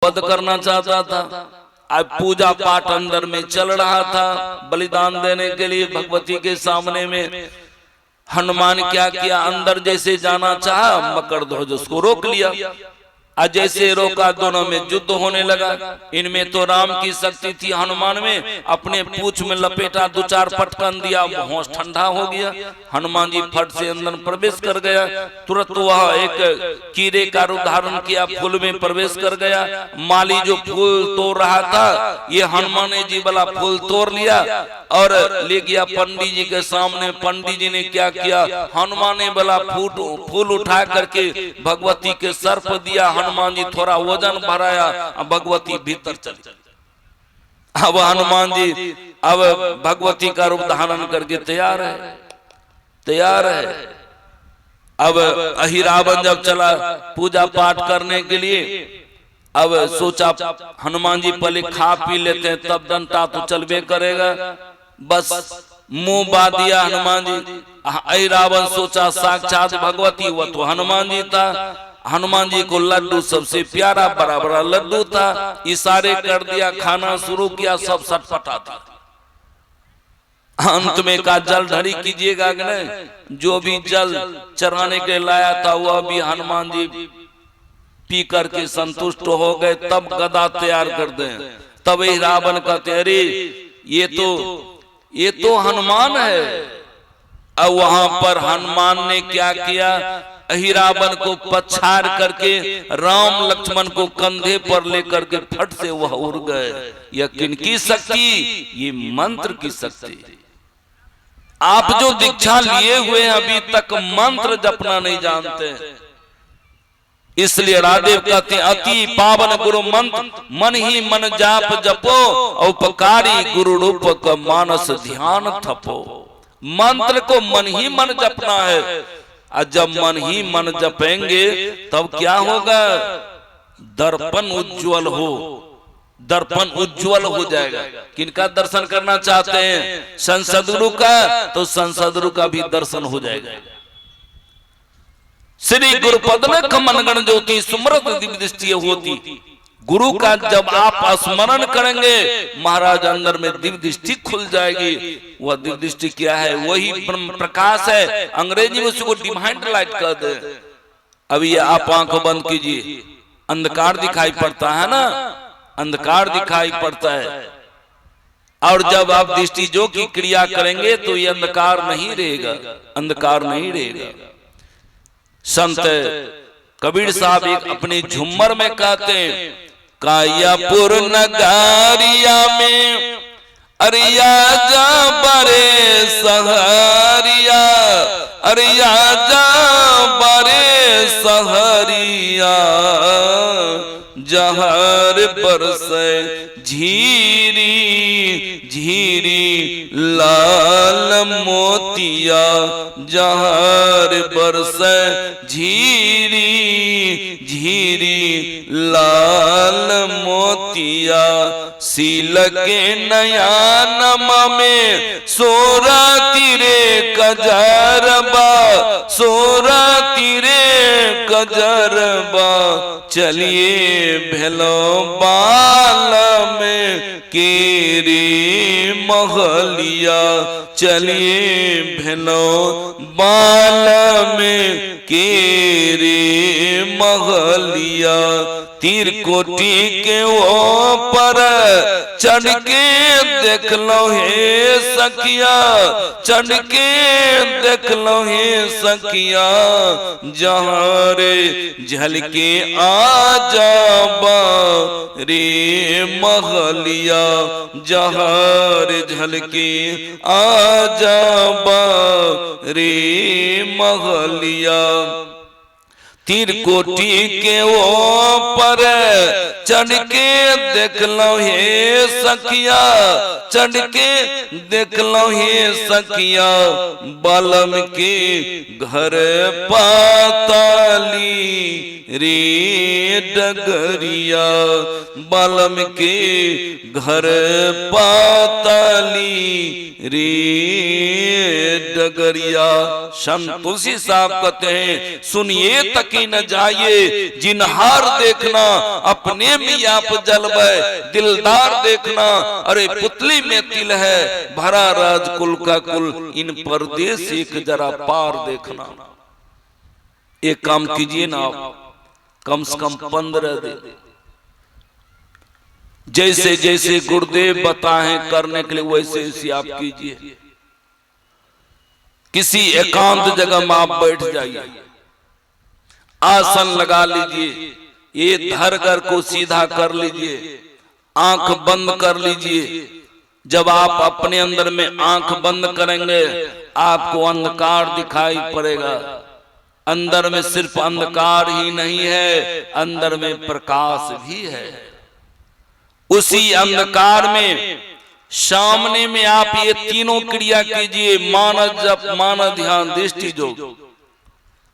वध करना चाहता था। अब पूजा पाठ अंदर में चल रहा था बलिदान देने के लिए भगवती के सामने में। हनुमान क्या किया, अंदर जैसे जाना चाहा, मकरध्वज उसको रोक लिया। जैसे रोका दोनों में युद्ध होने लगा। इनमें तो राम की शक्ति थी, हनुमान में अपने पूंछ में लपेटा, दो चार पटकन दिया, होश ठंडा हो गया। हनुमान जी फट से अंदर प्रवेश कर गया। तुरंत वह एक कीड़े का रूप धारण किया, फूल में प्रवेश कर गया। माली जो फूल तोड़ रहा था, ये हनुमान जी वाला फूल तोड़ लिया और ले गया पंडित जी के सामने। पंडित जी ने क्या किया, हनुमान वाला फूल उठा करके भगवती के सर पर दिया। हनुमान जी थोड़ा वजन बढ़ाया, भगवती भीतर चली। अब हनुमान जी अब भगवती का रूप धारण करके तैयार है। अब अहिरावण जब चला पूजा पाठ करने के लिए, अब सोचा हनुमान जी पहले खा पी लेते हैं, तब दंता तो चलबे करेगा। बस मुंह बांध दिया हनुमान जी। अहिरावण सोचा साक्षात भगवती, वह तो हनुमान जी था। हनुमान जी को लड्डू सबसे प्यारा, बड़ा बड़ा लड्डू था। इशारे कर दिया, खाना शुरू किया, सब सटपटा था। अंत में का जल ढरी कीजिएगा कि नहीं। जो भी जल चढ़ाने के लाया था वह भी हनुमान जी पी करके संतुष्ट हो गए। तब गदा तैयार कर दें। तब रावण कहते, अरे ये तो हनुमान है। अब वहां पर हनुमान ने क्या किया, अहिरावण को पछाड़ करके राम लक्ष्मण को कंधे पर लेकर के फट से वह उड़ गए। यह किनकी शक्ति, ये मंत्र की शक्ति। आप जो दीक्षा लिए हुए अभी तक मंत्र जपना नहीं जानते, इसलिए राधेव कहते हैं अति पावन गुरु मंत्र मन ही मन जाप जपो, उपकारी गुरु रूप का मानस ध्यान थपो। मंत्र को मन ही मन जपना है। और जब मन ही मन जपेंगे तब क्या होगा, दर्पण उज्जवल हो जाएगा। किनका दर्शन करना चाहते हैं, संसदगुरु का, तो संसदगुरु का भी दर्शन हो जाएगा। श्री गुरुपद में खमन गण ज्योति सुमरत दिव्य दृष्टि होती। गुरु का जब आप स्मरण करेंगे महाराज, अंदर में दिव्य दृष्टि खुल जाएगी। वह दिव्य दृष्टि क्या है, वही ब्रह्म प्रकाश है। अंग्रेजी में उसको डिवाइन लाइट कर दे। अभी आप आंखों बंद कीजिए, अंधकार दिखाई पड़ता है ना, अंधकार दिखाई पड़ता है। और जब आप दृष्टि जो की क्रिया करेंगे तो ये अंधकार नहीं रहेगा, अंधकार नहीं रहेगा। संत कबीर साहब एक अपने झुम्मर में कहते हैं, कायापुर नगारिया में अरिया जा बरे सहरिया, अरिया जा बरे सहरिया, जहर बरसे झीरी झीरी लाल मोतिया, जहर बरसे झीरी झीरी लाल मोतिया, सील के नयनमा में सोरा तिरे कजरबा, सोरा तिरे कजरबा, चलिए भेलो बाल में केरी महलिया, चलिए भेलो बाल में केरी महलिया। तीर कोटी के वो पर चढ़ के देख लो हे सखिया, चढ़ के देख लो हे सखिया, जहाँ रे झलके आ जाबा रे महलिया, जहाँ रे झलके आ जाबा रे महलिया। तीर कोटी के वो पर चढ़ के देख लो हे सखिया, चढ़ के देख लो हे सखिया, बालम के घर पाताली रे डगरिया, बालम के घर पाताली रे डगरिया। संत तुलसी साहब कहते हैं, सुनिए तकी सकी न जाइए, जिनहार देखना अपने में आप जलवे, दिलदार देखना अरे पुतली में तिल है, भरा राजकुल का कुल, इन परदेश एक जरा पार देखना। एक काम कीजिए ना, कम से कम 15 दिन, जैसे जैसे गुरुदेव बताएं करने के लिए वैसे वैसे आप कीजिए। किसी एकांत जगह में आप बैठ जाइए, आसन लगा लीजिए, ये धरकर को सीधा कर लीजिए, आंख बंद कर लीजिए। जब आप अपने अंदर में आंख बंद करेंगे आपको अंधकार दिखाई पड़ेगा। अंदर में सिर्फ अंधकार ही नहीं है, अंदर में प्रकाश भी है। उसी अंधकार में सामने में आप ये तीनों क्रिया कीजिए, मान जप, मान ध्यान, दृष्टि योग,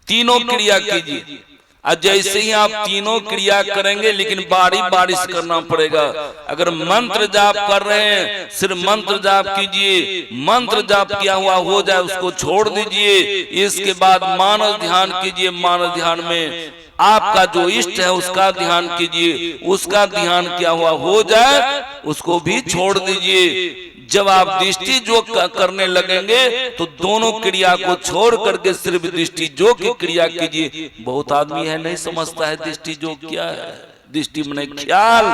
तीनों क्रिया कीजिए। और जैसे ही आप तीनों क्रिया करेंगे, लेकिन बारी बारी से करना पड़ेगा। अगर मंत्र जाप कर रहे हैं सिर्फ मंत्र जाप कीजिए, मंत्र जाप किया हुआ हो जाए उसको छोड़ दीजिए। इसके बाद मानस ध्यान कीजिए, मानस ध्यान में आपका जो इष्ट है उसका ध्यान कीजिए, उसका ध्यान किया हुआ हो जाए उसको भी छोड़ दीजिए। जब आप दृष्टि योग करने लगेंगे तो दोनों क्रिया को छोड़ करके सिर्फ दृष्टि योग की क्रिया कीजिए। बहुत आदमी है नहीं समझता है दृष्टि योग क्या है। दृष्टि मने ख्याल,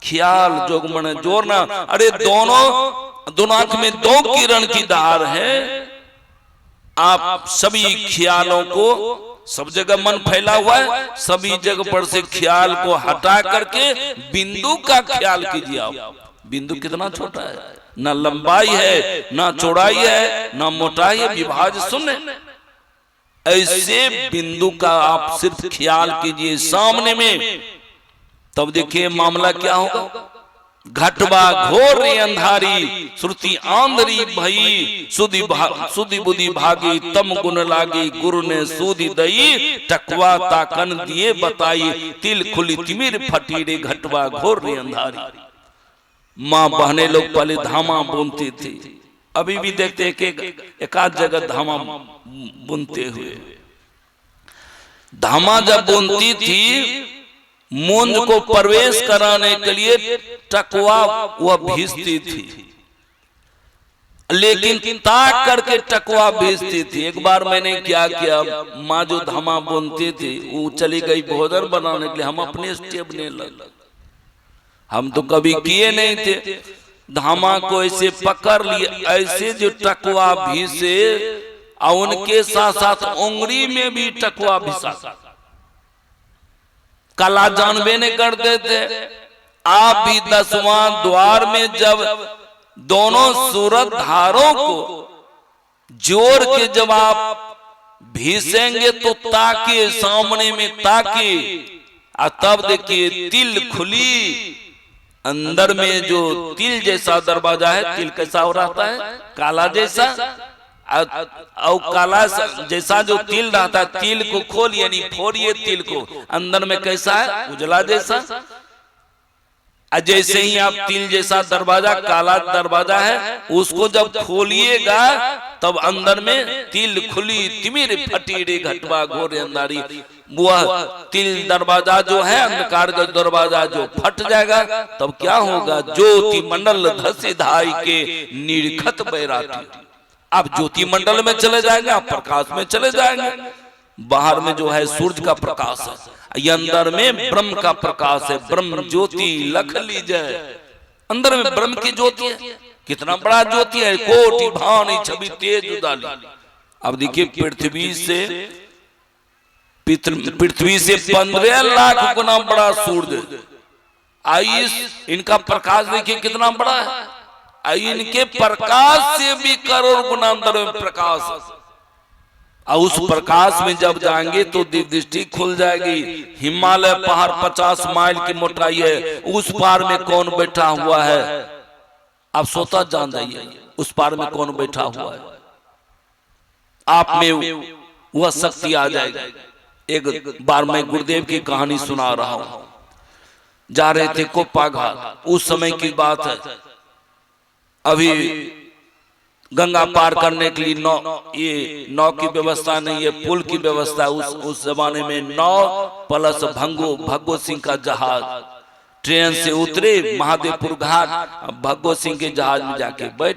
ख्याल योग मने जोड़ना। अरे दोनों आंख में 2 किरण की धार है। आप सभी ख्यालों को, सब जगह मन फैला हुआ है, सभी जगह पर से ख्याल को हटा करके बिंदु का ख्याल कीजिए। आप बिंदु कितना छोटा है, ना लंबाई है, ना चौड़ाई है, ना मोटाई है, विभाज्य शून्य। ऐसे बिंदु का आप सिर्फ ख्याल कीजिए सामने में, तब देखिए मामला क्या होगा। घटवा घोर अंधारी, श्रुति आंधरी भई, सुधि बुद्धि भागी, तम गुण लागी, गुरु ने सूधि दई, टकवा ताकन दिए बताई, तिल खुली तिमिर फटी रे घटवा घोर अंधारी। माँ बहने लोग पहले धामा बुनती थी, अभी भी देखते एक आध जगह धामा बुनते हुए। धामा जब बुनती थी मूंज को प्रवेश कराने के लिए टकवा वह भीजती थी, लेकिन ताक करके टकवा भेजती थी। एक बार मैंने क्या किया, माँ जो धामा बुनती थी वो चली गई भोजन बनाने के लिए, हम अपने स्टेप ने लग, हम तो कभी किए नहीं थे। धामा को ऐसे पकड़ लिए, ऐसे जो टकवा भीसे और उनके साथ साथ उंगली में भी टकवा भिसा, कला जानबे नहीं करते थे। आप भी 10वां द्वार में जब दोनों सूरत धारों को जोड़ के जब आप भीसेंगे तो ताकि सामने में ताकि, तब देखिए तिल खुली। अंदर में जो तिल जैसा दरवाजा है, तिल कैसा हो रहता है, काला जैसा, और काला जैसा जो तिल रहता है, तिल को खोलिए यानी फोड़िए तिल को, अंदर में कैसा है, उजला जैसा। जैसे ही आप तिल जैसा दरवाजा, काला दरवाजा है, उसको जब खोलिएगा तब अंदर में तिल खुली तिमिर फटी रे घटवा घोर अंधारी। वह तिल दरवाजा जो है, अंधकार का दरवाजा जो फट जाएगा, तब क्या होगा, ज्योति मंडल धसी धाई के निरखत बैराती। आप ज्योति मंडल में चले जाएंगे, आप प्रकाश में चले जाएंगे। बाहर में जो है सूरज का प्रकाश है, ये अंदर में ब्रह्म का प्रकाश है, ब्रह्म ज्योति लख लीजिए। अंदर में ब्रह्म की ज्योति है, कितना बड़ा ज्योति है, कोटि भानी छवि तेज उजाली। अब देखिए पृथ्वी से 15 लाख गुना बड़ा सूरज, आइए इनका प्रकाश देखिए कितना बड़ा है। इनके प्रकाश से भी करोड़ गुना अंदर में प्रकाश है। और उस प्रकाश में जब जाएंगे तो दृष्टि खुल जाएगी। हिमालय पहाड़ 50 माइल की मोटाई है, उस पार में कौन बैठा हुआ है आप स्वतः जान जाइए, उस पार में कौन बैठा हुआ है। आप में वह शक्ति आ जाएगी। एक बार मैं गुरुदेव की कहानी सुना रहा हूं। जा रहे थे कोप्पा घाट, उस समय की बात है, अभी गंगा पार करने के लिए नौ की व्यवस्था नहीं है, पुल की व्यवस्था। उस जमाने में नौ प्लस भगवत सिंह का जहाज, ट्रेन से उतरे महादेवपुर घाट, भगवत सिंह के जहाज में जाके बैठ